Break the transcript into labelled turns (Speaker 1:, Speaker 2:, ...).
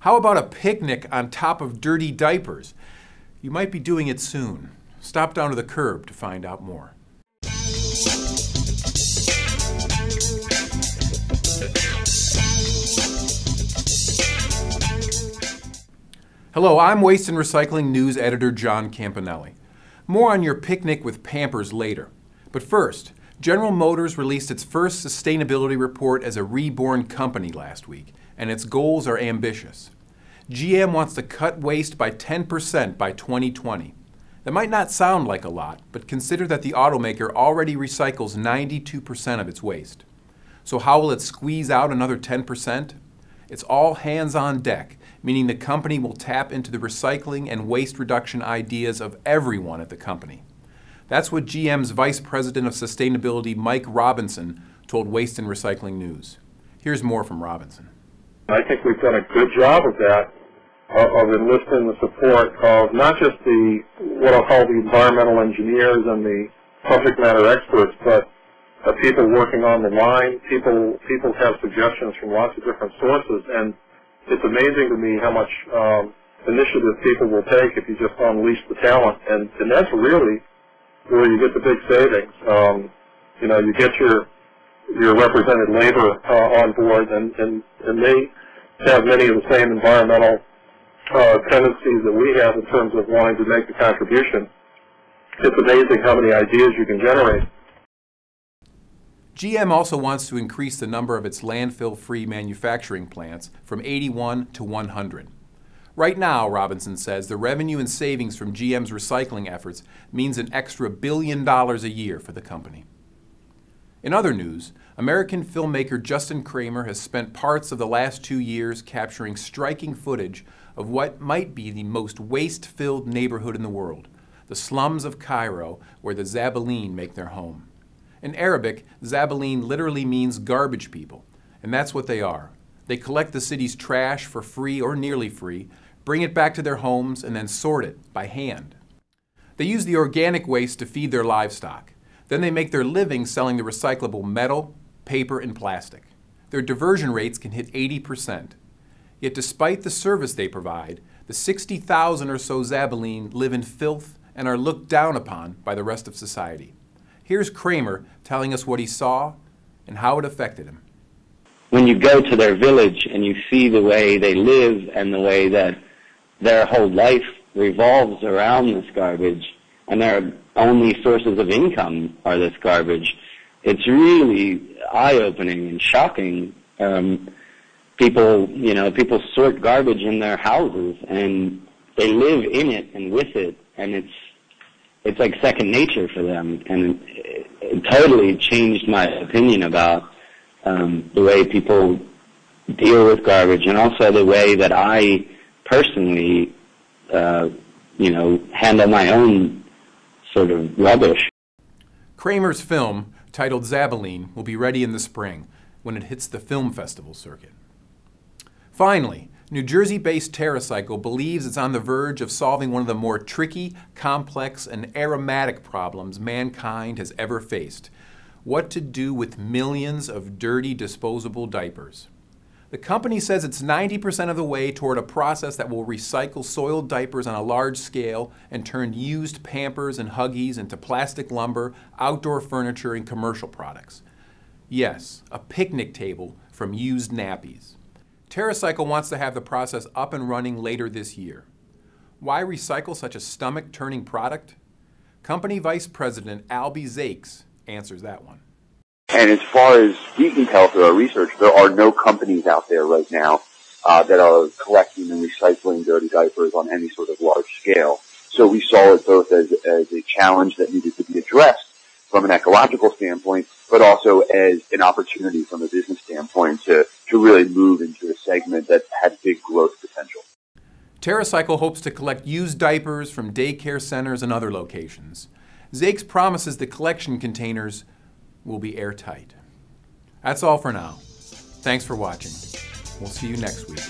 Speaker 1: How about a picnic on top of dirty diapers? You might be doing it soon. Stop down to the curb to find out more. Hello, I'm Waste and Recycling News Editor John Campanelli. More on your picnic with Pampers later. But first, General Motors released its first sustainability report as a reborn company last week, and its goals are ambitious. GM wants to cut waste by 10% by 2020. That might not sound like a lot, but consider that the automaker already recycles 92% of its waste. So how will it squeeze out another 10%? It's all hands on deck, meaning the company will tap into the recycling and waste reduction ideas of everyone at the company. That's what GM's Vice President of Sustainability, Mike Robinson, told Waste and Recycling News. Here's more from Robinson.
Speaker 2: I think we've done a good job of that, of enlisting the support of not just what I'll call the environmental engineers and the subject matter experts, but people working on the line. People have suggestions from lots of different sources, and it's amazing to me how much initiative people will take if you just unleash the talent, and that's really where you get the big savings. You get your represented labor on board, and they have many of the same environmental tendencies that we have in terms of wanting to make the contribution. It's amazing how many ideas you can generate.
Speaker 1: GM also wants to increase the number of its landfill-free manufacturing plants from 81 to 100. Right now, Robinson says, the revenue and savings from GM's recycling efforts means an extra $1 billion a year for the company. In other news, American filmmaker Justin Kramer has spent parts of the last 2 years capturing striking footage of what might be the most waste-filled neighborhood in the world, the slums of Cairo, where the Zabaleen make their home. In Arabic, Zabaleen literally means garbage people, and that's what they are. They collect the city's trash for free or nearly free, bring it back to their homes, and then sort it by hand. They use the organic waste to feed their livestock. Then they make their living selling the recyclable metal, paper, and plastic. Their diversion rates can hit 80%. Yet despite the service they provide, the 60,000 or so Zabaleen live in filth and are looked down upon by the rest of society. Here's Kramer telling us what he saw and how it affected him.
Speaker 3: When you go to their village and you see the way they live and the way that their whole life revolves around this garbage and their only sources of income are this garbage, it's really eye-opening and shocking. People sort garbage in their houses and they live in it and with it, and it's like second nature for them, and it totally changed my opinion about the way people deal with garbage, and also the way that I personally, handle my own sort of rubbish.
Speaker 1: Kramer's film, titled Zabaleen, will be ready in the spring when it hits the film festival circuit. Finally, New Jersey-based Terracycle believes it's on the verge of solving one of the more tricky, complex, and aromatic problems mankind has ever faced: what to do with millions of dirty disposable diapers. The company says it's 90% of the way toward a process that will recycle soiled diapers on a large scale and turn used Pampers and Huggies into plastic lumber, outdoor furniture, and commercial products. Yes, a picnic table from used nappies. Terracycle wants to have the process up and running later this year. Why recycle such a stomach-turning product? Company Vice President Albie Zakes answers that one.
Speaker 4: And as far as we can tell through our research, there are no companies out there right now that are collecting and recycling dirty diapers on any sort of large scale. So we saw it both as a challenge that needed to be addressed from an ecological standpoint, but also as an opportunity from a business standpoint to really move into a segment that had big growth potential.
Speaker 1: Terracycle hopes to collect used diapers from daycare centers and other locations. Zakes promises the collection containers will be airtight. That's all for now. Thanks for watching. We'll see you next week.